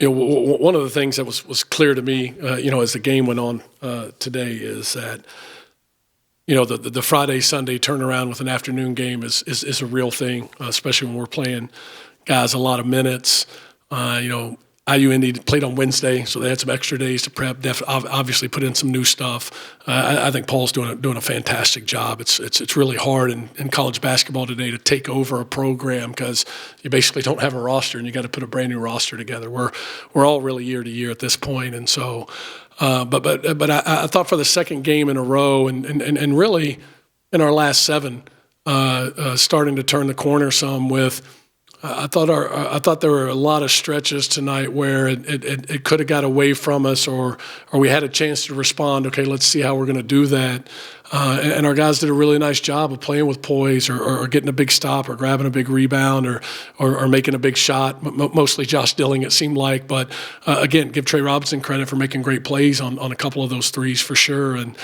One of the things that was clear to me, as the game went on today is that, the Friday, Sunday turnaround with an afternoon game is a real thing, especially when we're playing guys a lot of minutes. IU Indy played on Wednesday, so they had some extra days to prep. Obviously, put in some new stuff. I think Paul's doing a fantastic job. It's really hard in college basketball today to take over a program because you basically don't have a roster and you got to put a brand new roster together. We're all really year to year at this point, and so. But I thought for the second game in a row, and really in our last seven, starting to turn the corner some with. I thought there were a lot of stretches tonight where it could have got away from us, or we had a chance to respond. Okay, let's see how we're going to do that. And our guys did a really nice job of playing with poise, or getting a big stop, or grabbing a big rebound, or making a big shot. Mostly Josh Dilling, it seemed like. But again, give Trey Robinson credit for making great plays on a couple of those threes for sure. And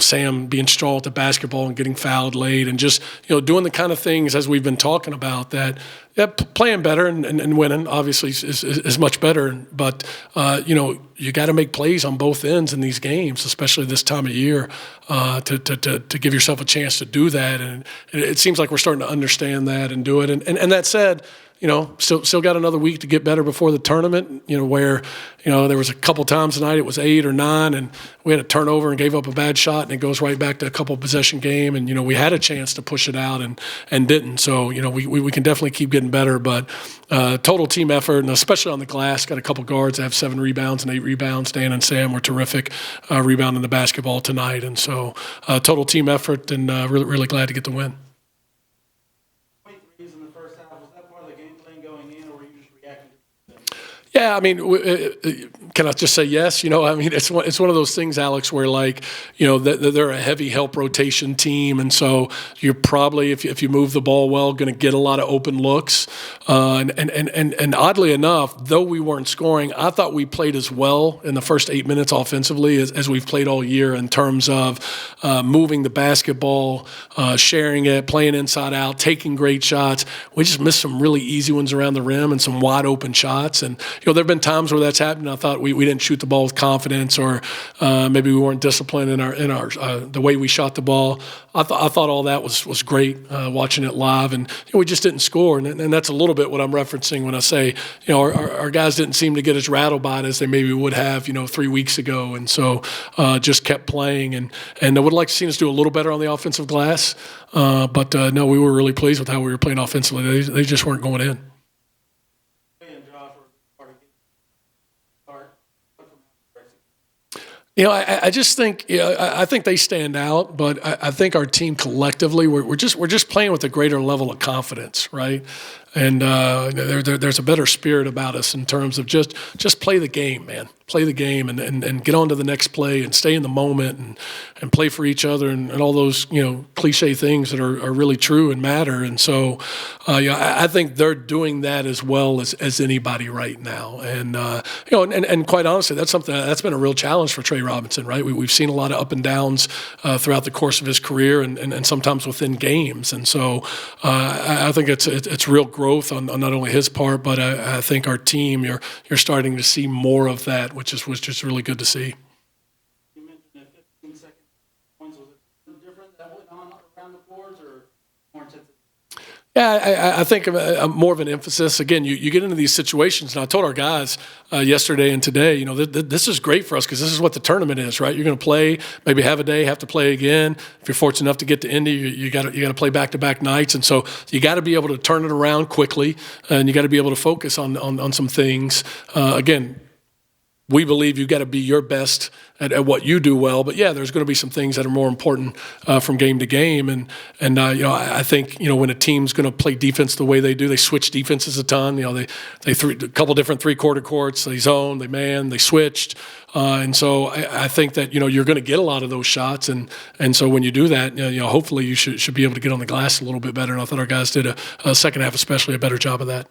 Sam being strong at the basketball and getting fouled late, and just doing the kind of things as we've been talking about that. Yeah, playing better and winning obviously is much better, but you got to make plays on both ends in these games, especially this time of year, to give yourself a chance to do that. And it seems like we're starting to understand that and do it. And that said, still got another week to get better before the tournament, where, there was a couple times tonight it was 8 or 9 and we had a turnover and gave up a bad shot and it goes right back to a couple possession game. And, we had a chance to push it out and didn't. So, we can definitely keep getting better, but total team effort, and especially on the glass, got a couple guards that have 7 rebounds and 8 rebounds. Dan and Sam were terrific rebounding the basketball tonight. And so total team effort, and really, really glad to get the win. Yeah, I mean, can I just say yes? It's one of those things, Alex, where they're a heavy help rotation team, and so you're probably, if you move the ball well, going to get a lot of open looks. And oddly enough, though we weren't scoring, I thought we played as well in the first 8 minutes offensively as we've played all year in terms of moving the basketball, sharing it, playing inside out, taking great shots. We just missed some really easy ones around the rim and some wide open shots. And there have been times where that's happened. I thought we didn't shoot the ball with confidence, or maybe we weren't disciplined in our the way we shot the ball. I thought all that was great watching it live, and we just didn't score. And that's a little bit what I'm referencing when I say our guys didn't seem to get as rattled by it as they maybe would have 3 weeks ago, and so just kept playing. And I would like to see us do a little better on the offensive glass, but no, we were really pleased with how we were playing offensively. They just weren't going in. I just think I think they stand out, but I think our team collectively we're just playing with a greater level of confidence, right? And there's a better spirit about us in terms of just play the game, man. Play the game and get on to the next play and stay in the moment and play for each other and all those cliche things that are really true and matter. And so I think they're doing that as well as anybody right now. And and quite honestly, that's something that's been a real challenge for Trey Robinson, right? We've seen a lot of up and downs throughout the course of his career and sometimes within games. And so I think it's real growth on not only his part, but I think our team, you're starting to see more of that, which was just really good to see. You mentioned that 15-second points. Was it different that went on around the boards, or more intensive? Yeah, I think more of an emphasis. Again, you get into these situations, and I told our guys yesterday and today, this is great for us because this is what the tournament is, right? You're going to play, maybe have a day, have to play again. If you're fortunate enough to get to Indy, you got to play back-to-back nights, and so you got to be able to turn it around quickly, and you got to be able to focus on some things. Again, we believe you've got to be your best at what you do well, but yeah, there's going to be some things that are more important from game to game, and I think when a team's going to play defense the way they do, they switch defenses a ton. They threw a couple different 3-quarter courts, they zoned, they manned, they switched, and so I think that you're going to get a lot of those shots, and so when you do that, hopefully you should be able to get on the glass a little bit better. And I thought our guys did a second half, especially a better job of that.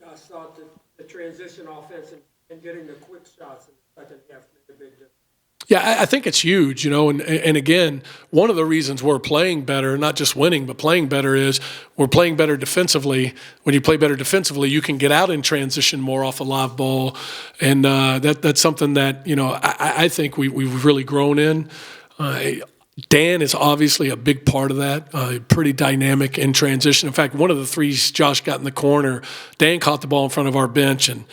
I thought the transition offense and getting the quick shots in the second half made a big difference. Yeah, I think it's huge, and again, one of the reasons we're playing better, not just winning, but playing better is we're playing better defensively. When you play better defensively, you can get out in transition more off a live ball, and that's something that, I think we've really grown in. Dan is obviously a big part of that, pretty dynamic in transition. In fact, one of the threes Josh got in the corner, Dan caught the ball in front of our bench, and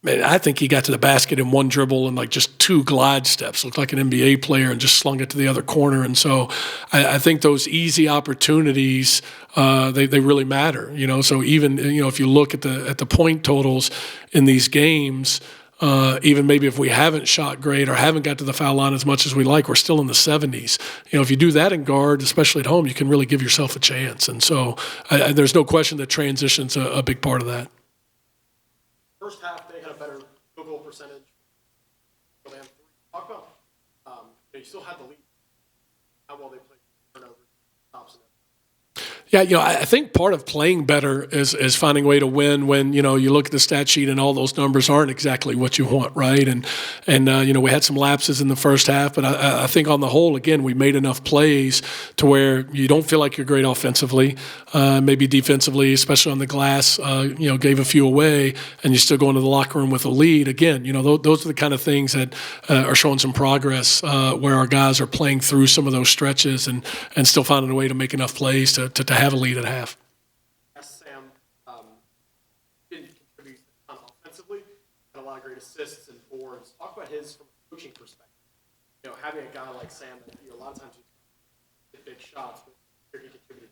man, I think he got to the basket in one dribble and like just two glide steps. Looked like an NBA player and just slung it to the other corner. And so I think those easy opportunities, they really matter. So even if you look at the point totals in these games, even maybe if we haven't shot great or haven't got to the foul line as much as we like, we're still in the 70s. If you do that in guard, especially at home, you can really give yourself a chance. And so there's no question that transition's a big part of that. First half, they had a better field goal percentage. Talk about, you still had the lead. How well they played turnovers, Thompson. Yeah, I think part of playing better is finding a way to win when, you look at the stat sheet and all those numbers aren't exactly what you want, right? And we had some lapses in the first half, but I think on the whole, again, we made enough plays to where you don't feel like you're great offensively, maybe defensively, especially on the glass, gave a few away, and you still go into the locker room with a lead. Again, those are the kind of things that are showing some progress where our guys are playing through some of those stretches and still finding a way to make enough plays to have a lead at half. Yes, Sam didn't contribute a ton offensively, had a lot of great assists and boards. Talk about his from a coaching perspective. Having a guy like Sam that a lot of times you get big shots, but here he contributed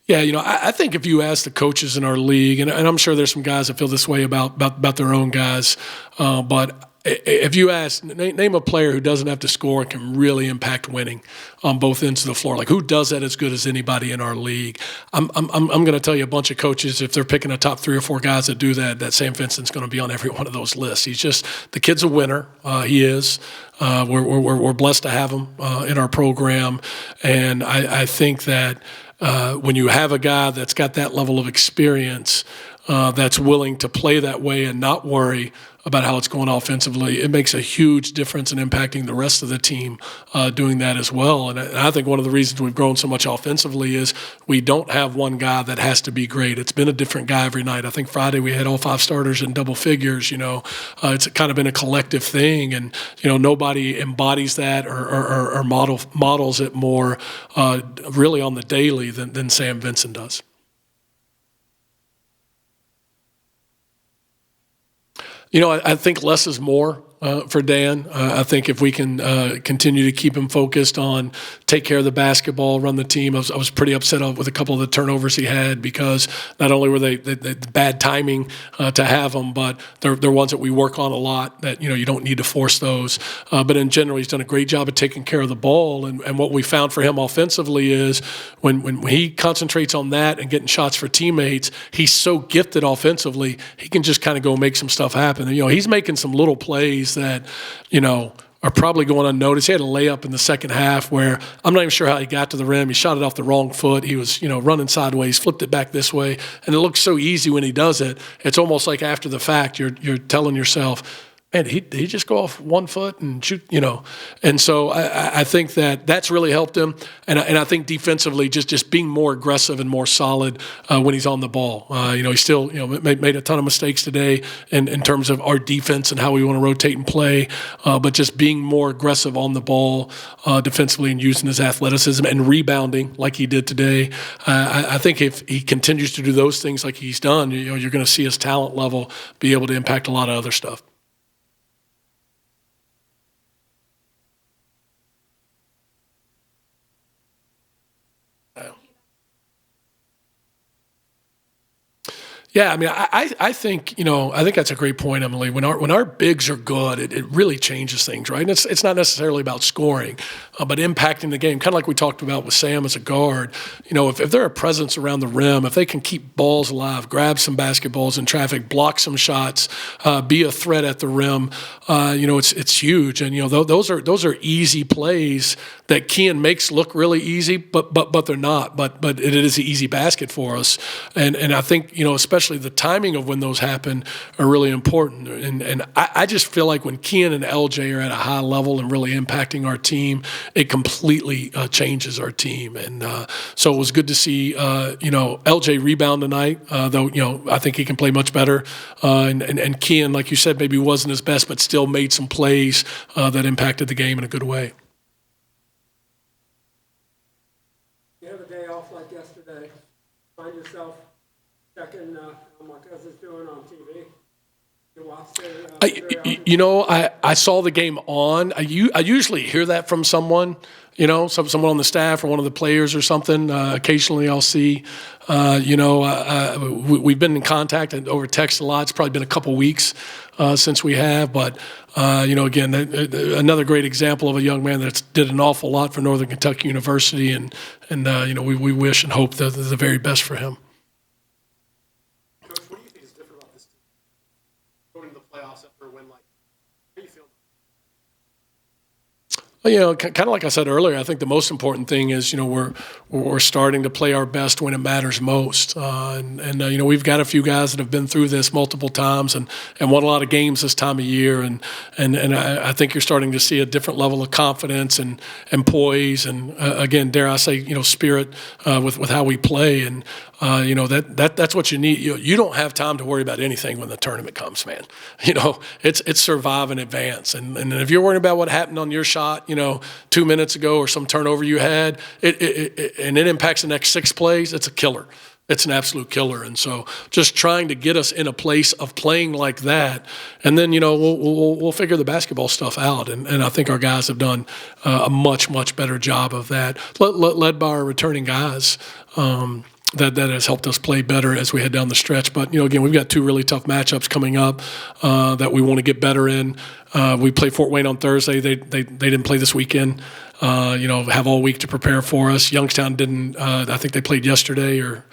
nothing. Yeah, I think if you ask the coaches in our league, and I'm sure there's some guys that feel this way about their own guys, but if you ask, name a player who doesn't have to score and can really impact winning on both ends of the floor. Like, who does that as good as anybody in our league? I'm going to tell you a bunch of coaches, if they're picking a top 3 or 4 guys that do that Sam Vincent's going to be on every one of those lists. He's just, the kid's a winner. He is. We're blessed to have him in our program, and I think that when you have a guy that's got that level of experience, that's willing to play that way and not worry about how it's going offensively, it makes a huge difference in impacting the rest of the team doing that as well. And I think one of the reasons we've grown so much offensively is we don't have one guy that has to be great. It's been a different guy every night. I think Friday we had all 5 starters in double figures. It's kind of been a collective thing, and nobody embodies that or models it more really on the daily than Sam Vincent does. I think less is more for Dan. I think if we can continue to keep him focused on take care of the basketball, run the team. I was pretty upset with a couple of the turnovers he had because not only were they bad timing to have them, but they're ones that we work on a lot that, you don't need to force those. But in general, he's done a great job of taking care of the ball. And what we found for him offensively is when he concentrates on that and getting shots for teammates, he's so gifted offensively, he can just kind of go make some stuff happen. And, he's making some little plays that, are probably going unnoticed. He had a layup in the second half where I'm not even sure how he got to the rim. He shot it off the wrong foot. He was, running sideways, flipped it back this way, and it looks so easy when he does it. It's almost like after the fact, you're telling yourself, man, he just go off 1 foot and shoot, And so I think that's really helped him. And I think defensively, just being more aggressive and more solid when he's on the ball. He still, made a ton of mistakes today in terms of our defense and how we want to rotate and play. But just being more aggressive on the ball defensively and using his athleticism and rebounding like he did today. I think if he continues to do those things like he's done, you're going to see his talent level be able to impact a lot of other stuff. Yeah, I mean, I think that's a great point, Emily. When our bigs are good, it really changes things, right? And it's not necessarily about scoring, but impacting the game. Kind of like we talked about with Sam as a guard. If they're a presence around the rim, if they can keep balls alive, grab some basketballs in traffic, block some shots, be a threat at the rim, it's huge. And those are easy plays that Kean makes look really easy, but they're not. But it is an easy basket for us. And I think especially especially the timing of when those happen are really important. And I just feel like when Kean and LJ are at a high level and really impacting our team, it completely changes our team. And so it was good to see, LJ rebound tonight, though, I think he can play much better. And Kean, like you said, maybe wasn't his best, but still made some plays that impacted the game in a good way. You have a day off like yesterday, find yourself checking how my cousin's doing on TV. You watch it. I saw the game on. I usually hear that from someone, someone on the staff or one of the players or something. Occasionally I'll see, we've been in contact and over text a lot. It's probably been a couple weeks since we have, but again, another great example of a young man that did an awful lot for Northern Kentucky University, and we wish and hope the very best for him. Coach, what do you think is different about this team going to the playoffs after a win like that? How do you feel? Kind of like I said earlier, I think the most important thing is, we're starting to play our best when it matters most. We've got a few guys that have been through this multiple times and won a lot of games this time of year. And I think you're starting to see a different level of confidence and poise. And again, dare I say, spirit with how we play. And, that's what you need. You don't have time to worry about anything when the tournament comes, man. It's survive and advance. And if you're worrying about what happened on your shot, 2 minutes ago or some turnover you had, and it impacts the next 6 plays, it's a killer. It's an absolute killer. And so just trying to get us in a place of playing like that, and then, we'll figure the basketball stuff out. And I think our guys have done a much, much better job of that, led by our returning guys. That has helped us play better as we head down the stretch. But, again, we've got 2 really tough matchups coming up that we want to get better in. We play Fort Wayne on Thursday. They didn't play this weekend. Have all week to prepare for us. Youngstown didn't. I think they played yesterday or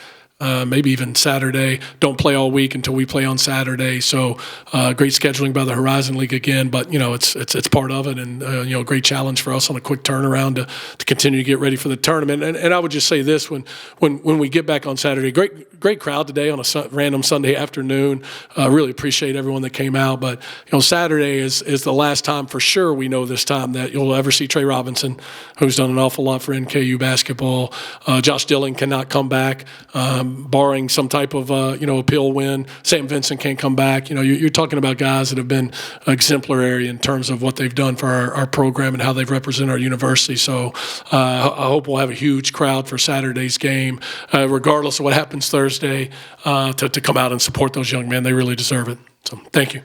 maybe even Saturday. Don't play all week until we play on Saturday. So great scheduling by the Horizon League again, but it's part of it, and great challenge for us on a quick turnaround to continue to get ready for the tournament. And I would just say this: when we get back on Saturday, great crowd today on a random Sunday afternoon. Really appreciate everyone that came out. But Saturday is the last time for sure we know this time that you'll ever see Trey Robinson, who's done an awful lot for NKU basketball. Josh Dillon cannot come back. Barring some type of appeal win. Sam Vincent can't come back. You're talking about guys that have been exemplary in terms of what they've done for our program and how they've represented our university. So I hope we'll have a huge crowd for Saturday's game, regardless of what happens Thursday, to come out and support those young men. They really deserve it. So thank you.